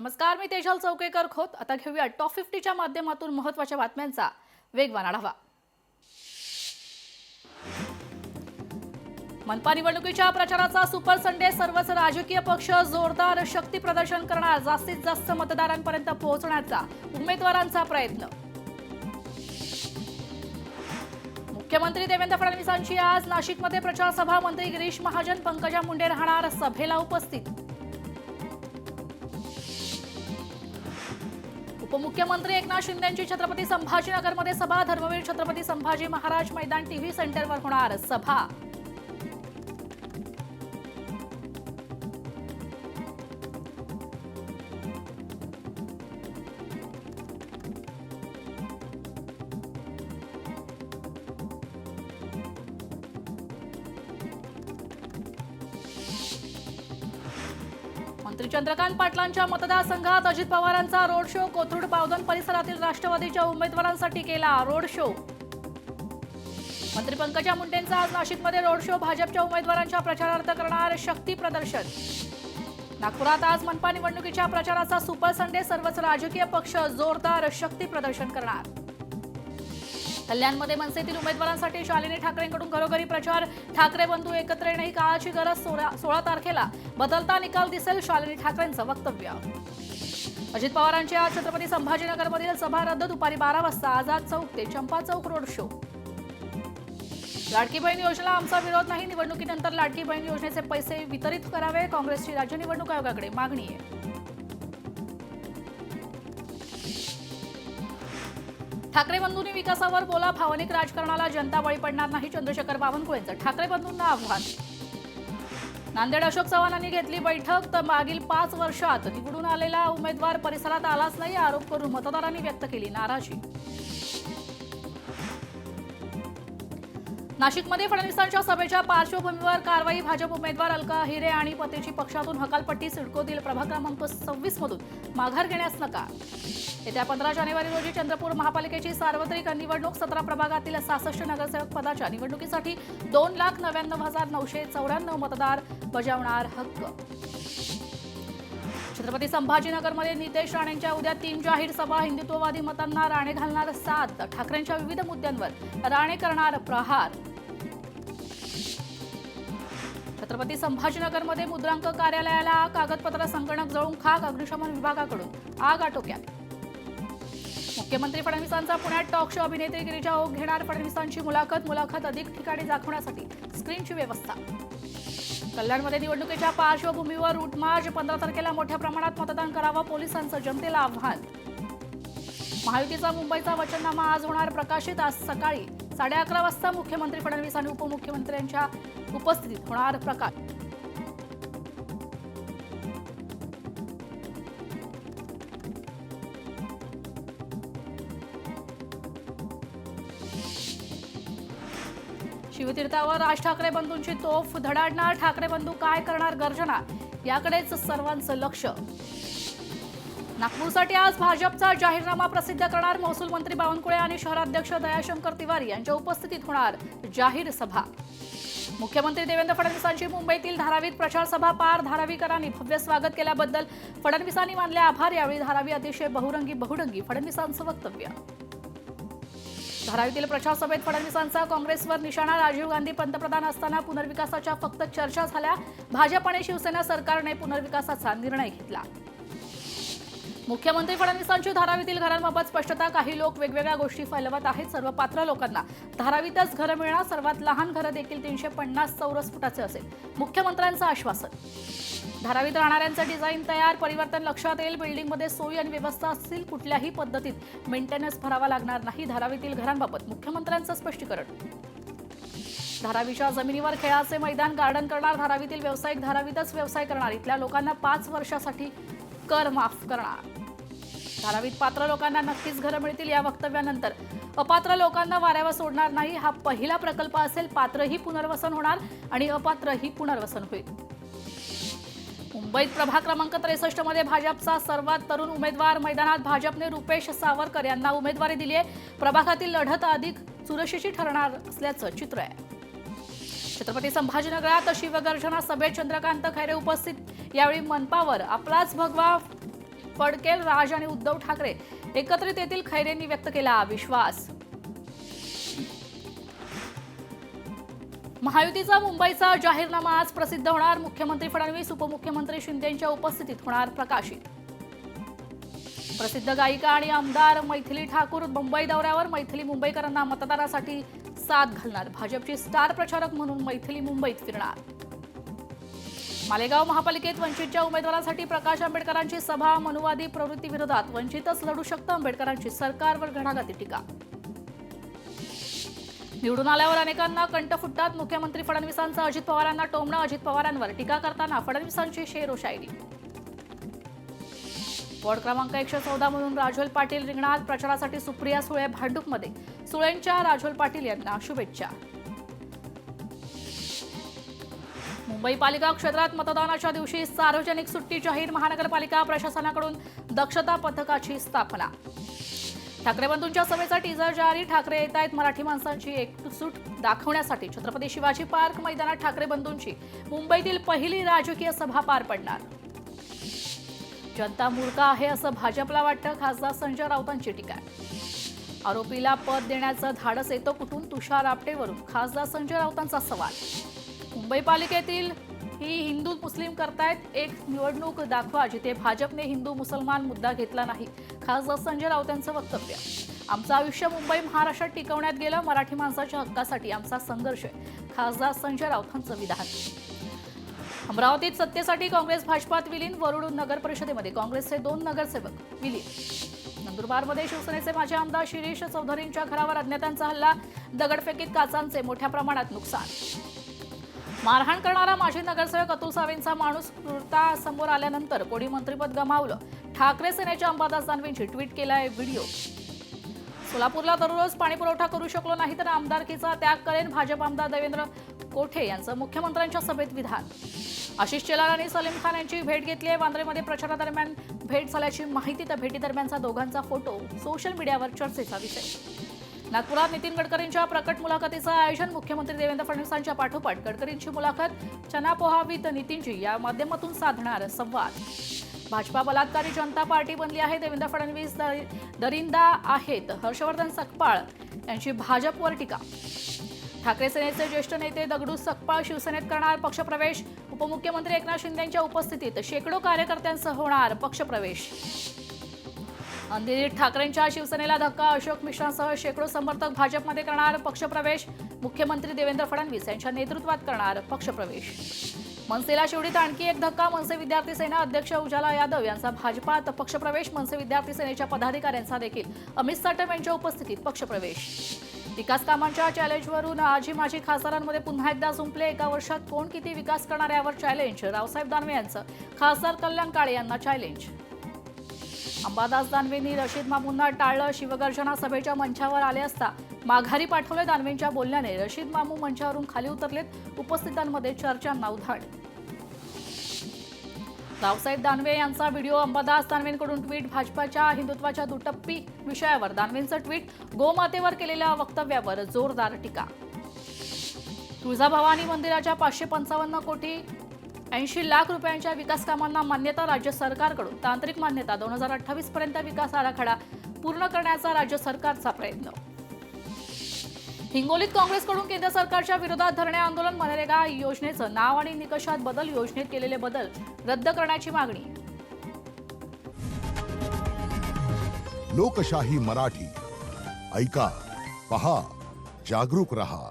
नमस्कार, मी तेजल चौकेकर खोत. आता घेऊया टॉप 50च्या माध्यमातून महत्त्वाच्या बातम्यांचा वेगवान आढावा. मनपा निवडणुकीच्या प्रचाराचा सुपर संडे. सर्वच राजकीय पक्ष जोरदार शक्ती प्रदर्शन करणार. जास्तीत जास्त मतदारांपर्यंत पोहोचण्याचा उमेदवारांचा प्रयत्न. मुख्यमंत्री देवेंद्र फडणवीसांची आज नाशिकमध्ये प्रचार सभा. मंत्री गिरीश महाजन, पंकजा मुंडे राहणार सभेला उपस्थित. उपमुख्यमंत्री एकनाथ शिंदेंची छत्रपती संभाजीनगरमध्ये सभा. धर्मवीर छत्रपती संभाजी महाराज मैदान टीव्ही सेंटरवर होणार सभा. मंत्री चंद्रकांत पाटलांच्या मतदारसंघात अजित पवारांचा रोड शो. कोथरूड पावधन परिसरातील राष्ट्रवादीच्या उमेदवारांसाठी केला रोड शो. मंत्री पंकजा मुंडेंचा आज नाशिकमध्ये रोड शो. भाजपच्या उमेदवारांच्या प्रचारार्थ करणार शक्ती प्रदर्शन. नागपुरात आज मनपा निवडणुकीच्या प्रचाराचा सुपर संडे. सर्वच राजकीय पक्ष जोरदार शक्ती प्रदर्शन करणार. कल्याणमध्ये मनसेतील उमेदवारांसाठी शालिनी ठाकरेंकडून घरोघरी प्रचार. ठाकरे बंधू एकत्र येणे ही काळाची गरज. 16 तारखेला बदलता निकाल दिसेल, शालिनी ठाकरेंचं वक्तव्य. अजित पवारांची आज छत्रपती संभाजीनगरमधील सभा रद्द. दुपारी 12 वाजता आझाद चौक ते चंपा चौक रोड शो. लाडकी बहीण योजनेला आमचा विरोध नाही. निवडणुकीनंतर लाडकी बहीण योजनेचे पैसे वितरित करावे, काँग्रेसची राज्य निवडणूक आयोगाकडे मागणी आहे. ठाकरे बंधूंनी विकासावर बोला. भावनिक राजकारणाला जनता बळी पडणार नाही. चंद्रशेखर बावनकुळेंचं ठाकरे बंधूंना आव्हान. नांदेड अशोक चव्हाणांनी घेतली बैठक. तर मागील 5 वर्षात निवडून आलेला उमेदवार परिसरात आलाच नाही, आरोप करून मतदारांनी व्यक्त केली नाराजी. नाशिकमध्ये फडणवीसांच्या सभेच्या पार्श्वभूमीवर कारवाई. भाजप उमेदवार अलका हिरे आणि पतीची पक्षातून हकालपट्टी. सिडकोतील प्रभाग क्रमांक 26 मधून माघार घेण्यास नकार. येत्या 15 जानेवारी रोजी चंद्रपूर महापालिकेची सार्वत्रिक निवडणूक. 17 प्रभागातील 66 नगरसेवक पदाच्या निवडणुकीसाठी 2,99,994 मतदार बजावणार हक्क. छत्रपती संभाजीनगरमध्ये नितेश राणेंच्या उद्या 3 जाहीर सभा. हिंदुत्ववादी मतांना राणे घालणार साथ. ठाकरेंच्या विविध मुद्द्यांवर राणे करणार प्रहार. छत्रपती संभाजीनगरमध्ये मुद्रांक कार्यालयाला कागदपत्र संगणक जळून खाक. अग्निशमन विभागाकडून आग आटोक्यात. मुख्यमंत्री फडणवीसांचा पुण्यात टॉक शो. अभिनेत्री गिरिजा ओक घेणार फडणवीसांची मुलाखत अधिक ठिकाणी दाखवण्यासाठी स्क्रीनची व्यवस्था. कल्याणमध्ये निवडणुकीच्या पार्श्वभूमीवर रूट मार्च. 15 तारखेला मोठ्या प्रमाणात मतदान करावं, पोलिसांचं जनतेला आव्हान. महायुतीचा मुंबईचा वचननामा आज होणार प्रकाशित. आज सकाळी 11:30 वाजता मुख्यमंत्री फडणवीस आणि उपमुख्यमंत्र्यांच्या उपस्थितीत होणार प्रकाश. शिवतीर्थावर राज ठाकरे बंधूंची तोफ धडाडणार. ठाकरे बंधू काय करणार गर्जना, याकडेच सर्वांचं लक्ष. नागपूरसाठी आज भाजपचा जाहीरनामा प्रसिद्ध करणार. महसूल मंत्री बावनकुळे आणि शहराध्यक्ष दयाशंकर तिवारी यांच्या उपस्थितीत होणार जाहीर सभा. मुख्यमंत्री देवेंद्र फडणवीसांची मुंबईतील धारावीत प्रचार सभा पार. धारावीकरांनी भव्य स्वागत केल्याबद्दल फडणवीसांनी मानले आभार. यावेळी धारावी अतिशय बहुरंगी फडणवीसांचं वक्तव्य. धारावीतील प्रचार सभेत फडणवीसांचा काँग्रेसवर निशाणा. राजीव गांधी पंतप्रधान असताना पुनर्विकासाच्या फक्त चर्चा झाल्या. भाजप आणि शिवसेना सरकारने पुनर्विकासाचा निर्णय घेतला. मुख्यमंत्री फडणवीसांची धारावीतील घरांबाबत स्पष्टता. काही लोक वेगवेगळ्या गोष्टी फैलवत आहेत. सर्व पात्र लोकांना धारावीतच घरं मिळणार. सर्वात लहान घरं देखील 350 चौरस फुटाचे असेल. मुख्यमंत्र्यांचं आश्वासन. धारावीत राहणाऱ्यांचं डिझाईन तयार. परिवर्तन लक्षात येईल. बिल्डिंगमध्ये सोयी आणि व्यवस्था असतील. कुठल्याही पद्धतीत मेंटेनन्स भरावा लागणार नाही. धारावीतील घरांबाबत मुख्यमंत्र्यांचं स्पष्टीकरण. धारावीच्या जमिनीवर खेळाचे मैदान गार्डन करणार. धारावीतील व्यावसायिक धारावीतच व्यवसाय करणार. इथल्या लोकांना 5 वर्षासाठी कर माफ करणार. धारावीत पात्र लोकांना नक्कीच घरं मिळतील. या वक्तव्यानंतर अपात्र लोकांना वाऱ्यावर सोडणार नाही. हा पहिला प्रकल्प असेल. पात्रही पुनर्वसन होणार आणि अपात्रही पुनर्वसन होईल. मुंबईत प्रभाग क्रमांक 63 मध्ये भाजपचा सर्वात तरुण उमेदवार मैदानात. भाजपने रुपेश सावरकर यांना उमेदवारी दिली आहे. प्रभागातील लढत अधिक चुरशीची ठरणार असल्याचं चित्र आहे. छत्रपती संभाजीनगरात शिवगर्जना सभेत चंद्रकांत खैरे उपस्थित. यावेळी मनपावर आपलाच भगवा फडकेल. राज आणि उद्धव ठाकरे एकत्रित येतील, खैरेंनी व्यक्त केला विश्वास. महायुतीचा मुंबईचा जाहीरनामा आज प्रसिद्ध होणार. मुख्यमंत्री फडणवीस, उपमुख्यमंत्री शिंदेंच्या उपस्थितीत होणार प्रकाशित. प्रसिद्ध गायिका आणि आमदार मैथिली ठाकूर मुंबई दौऱ्यावर. मैथिली मुंबईकरांना मतदारासाठी साथ घालणार. भाजपची स्टार प्रचारक म्हणून मैथिली मुंबईत फिरणार. मालेगाव महापालिकेत वंचितच्या उमेदवारासाठी प्रकाश आंबेडकरांची सभा. मनुवादी प्रवृत्तीविरोधात वंचितच लढू शकतं, आंबेडकरांची सरकारवर घणाघाती टीका. निवडून आल्यावर अनेकांना कंठ फुटतात. मुख्यमंत्री फडणवीसांचं अजित पवारांना टोमणं. अजित पवारांवर टीका करताना फडणवीसांची शेर ओ शायरी. वॉर्ड क्रमांक 114 म्हणून राजोल पाटील रिंगणात. प्रचारासाठी सुप्रिया सुळे भांडूपमध्ये. सुळेंच्या राजोल पाटील यांना शुभेच्छा. मुंबई पालिका क्षेत्रात मतदानाच्या दिवशी सार्वजनिक सुट्टी जाहीर. महानगरपालिका प्रशासनाकडून दक्षता पथकाची स्थापना. ठाकरे बंधूंच्या सभेचा टीजर जारी. ठाकरे येत आहेत मराठी माणसांची एकसूट दाखवण्यासाठी. छत्रपती शिवाजी पार्क मैदानात ठाकरे बंधूंची मुंबईतील पहिली राजकीय सभा पार पडणार. जनता मूर्ख आहे असं भाजपला वाटतं, खासदार संजय राऊतांची टीका. आरोपीला पद देण्याचं धाडस येतो कुठून? तुषार आपटेवरून खासदार संजय राऊतांचा सवाल. मुंबई पालिकेतील ही हिंदू मुस्लिम करतायत एक निवडणूक दाखवा जिथे भाजपने हिंदू मुसलमान मुद्दा घेतला नाही. खासदार संजय राऊत यांचं वक्तव्य. आमचं आयुष्य मुंबई महाराष्ट्रात टिकवण्यात गेलं. मराठी माणसाच्या हक्कासाठी आमचा संघर्ष. खासदार संजय राऊतांचं विधान. अमरावतीत सत्तेसाठी काँग्रेस भाजपात विलीन. वरुड नगर परिषदेमध्ये काँग्रेसचे 2 नगरसेवक विलीन. नंदुरबारमध्ये शिवसेनेचे माजी आमदार शिरीष चौधरींच्या घरावर अज्ञातांचा हल्ला. दगडफेकीत काचांचे मोठ्या प्रमाणात नुकसान. मारहाण करणारा माजी नगरसेवक अतुल सावेंचा माणूस क्रूरता समोर आल्यानंतर कोणी मंत्रिपद गमावलं. ठाकरे सेनेच्या अंबादास दानवेंची ट्विट केलाय व्हिडिओ. सोलापूरला दररोज पाणी पुरवठा करू शकलो नाही तर आमदारकीचा त्याग करेन. भाजप आमदार देवेंद्र कोठे यांचं मुख्यमंत्र्यांच्या सभेत विधान. आशिष शेलार आणि सलीम खान यांची भेट घेतली आहे. वांद्रेमध्ये प्रचारादरम्यान भेट झाल्याची माहिती. तर भेटीदरम्यानचा दोघांचा फोटो सोशल मीडियावर चर्चेचा विषय. नागपुरात नितीन गडकरींच्या प्रकट मुलाखतीचं आयोजन. मुख्यमंत्री देवेंद्र फडणवीसांच्या पाठोपाठ गडकरींची मुलाखत. चना पोहा विथ नितीनजी या माध्यमातून साधणार संवाद. भाजपा बलात्कारी जनता पार्टी बनली आहे. देवेंद्र फडणवीस दरिंदा आहेत. हर्षवर्धन सकपाळ यांची भाजपवर टीका. ठाकरे सेनेचे ज्येष्ठ नेते दगडू सकपाळ शिवसेनेत करणार पक्षप्रवेश. उपमुख्यमंत्री एकनाथ शिंदेंच्या उपस्थितीत शेकडो कार्यकर्त्यांसह होणार पक्षप्रवेश. अंधेरीत ठाकरेंच्या शिवसेनेला धक्का. अशोक मिश्रांसह शेकडो समर्थक भाजपमध्ये करणार पक्षप्रवेश. मुख्यमंत्री देवेंद्र फडणवीस यांच्या नेतृत्वात करणार पक्षप्रवेश. मनसेला शिवडीत आणखी एक धक्का. मनसे विद्यार्थी सेना अध्यक्ष उजाला यादव यांचा भाजपात पक्षप्रवेश. मनसे विद्यार्थी सेनेच्या पदाधिकाऱ्यांचा देखील अमित साटम यांच्या उपस्थितीत पक्षप्रवेश. विकास कामांच्या चॅलेंजवरून आजी माजी खासदारांमध्ये पुन्हा एकदा जुंपले. एका वर्षात कोण किती विकास करणार यावर चॅलेंज. रावसाहेब दानवे यांचं खासदार कल्याण काळे यांना चॅलेंज. अंबादास दानवेंनी रशीद मामूंना टाळलं. शिवगर्जना सभेच्या मंचावर आले असता माघारी पाठवले. दानवेंच्या बोलण्याने रशीद मामू मंचावरून खाली उतरलेत. उपस्थितांमध्ये चर्चांना उधाण. रावसाहेब दानवे यांचा व्हिडिओ. अंबादास दानवेंकडून ट्विट. भाजपाच्या हिंदुत्वाच्या दुटप्पी विषयावर दानवेंचं ट्विट. गोमातेवर केलेल्या वक्तव्यावर जोरदार टीका. तुळजाभवानी मंदिराच्या 555 कोटी 80 लाख रुपयांच्या विकास कामांना मान्यता. राज्य सरकारकडून तांत्रिक मान्यता. 2028 पर्यंत विकास आराखडा पूर्ण करण्याचा राज्य सरकारचा प्रयत्न. हिंगोलीत काँग्रेसकडून केंद्र सरकारच्या विरोधात धरणे आंदोलन. मनरेगा योजनेचं नाव आणि निकषात बदल. योजनेत केलेले बदल रद्द करण्याची मागणी. लोकशाही मराठी ऐका, पहा, जागरूक रहा.